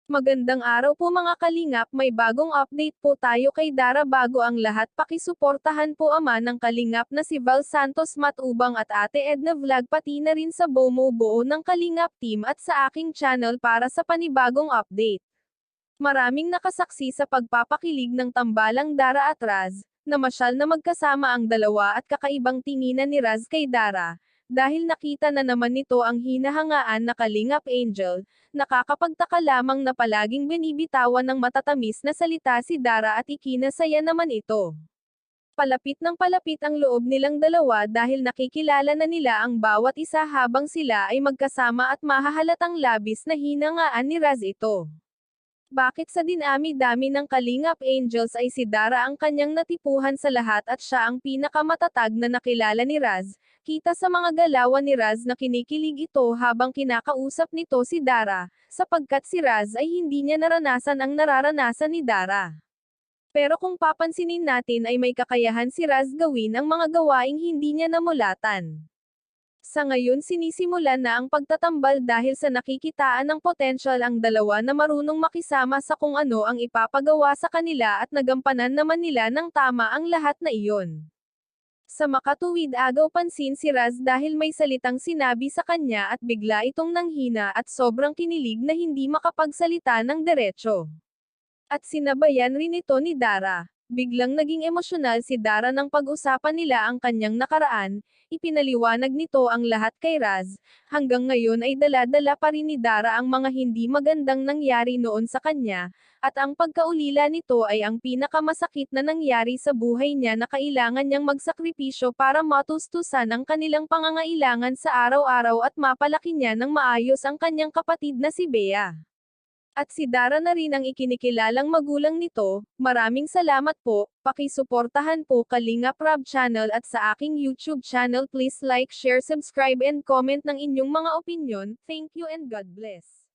Magandang araw po mga kalingap, may bagong update po tayo kay Dara. Bago ang lahat, pakisuportahan po ama ng kalingap na si Val Santos Matubang at Ate Edna Vlog, pati na rin sa buo ng kalingap team at sa aking channel para sa panibagong update. Maraming nakasaksi sa pagpapakilig ng tambalang Dara at Raz, na masyal na magkasama ang dalawa at kakaibang tinginan ni Raz kay Dara. Dahil nakita na naman nito ang hinahangaan na Kalingap Angel, nakakapagtaka lamang na palaging binibitawan ng matatamis na salita si Dara at ikinasaya naman ito. Palapit ng palapit ang loob nilang dalawa dahil nakikilala na nila ang bawat isa habang sila ay magkasama at mahahalatang labis na hinangaan ni Raz ito. Bakit sa dinami-dami ng Kalingap Angels ay si Dara ang kanyang natipuhan sa lahat at siya ang pinakamatatag na nakilala ni Raz? Kita sa mga galawan ni Raz na kinikilig ito habang kinakausap nito si Dara, sapagkat si Raz ay hindi niya naranasan ang nararanasan ni Dara. Pero kung papansinin natin ay may kakayahan si Raz gawin ang mga gawaing hindi niya namulatan. Sa ngayon sinisimulan na ang pagtatambal dahil sa nakikitaan ng potensyal ang dalawa na marunong makisama sa kung ano ang ipapagawa sa kanila at nagampanan naman nila ng tama ang lahat na iyon. Sa makatuwid agaw pansin si Raz dahil may salitang sinabi sa kanya at bigla itong nanghina at sobrang kinilig na hindi makapagsalita ng diretso. At sinabayan rin ito ni Dara. Biglang naging emosyonal si Dara nang pag-usapan nila ang kanyang nakaraan, ipinaliwanag nito ang lahat kay Raz. Hanggang ngayon ay dala-dala pa rin ni Dara ang mga hindi magandang nangyari noon sa kanya, at ang pagkaulila nito ay ang pinakamasakit na nangyari sa buhay niya na kailangan niyang magsakripisyo para matustusan ang kanilang pangangailangan sa araw-araw at mapalaki niya ng maayos ang kanyang kapatid na si Bea. At si Dara na rin ang ikinikilalang magulang nito. Maraming salamat po, pakisuportahan po Kalingap Rob channel at sa aking YouTube channel. Please like, share, subscribe and comment ng inyong mga opinyon. Thank you and God bless.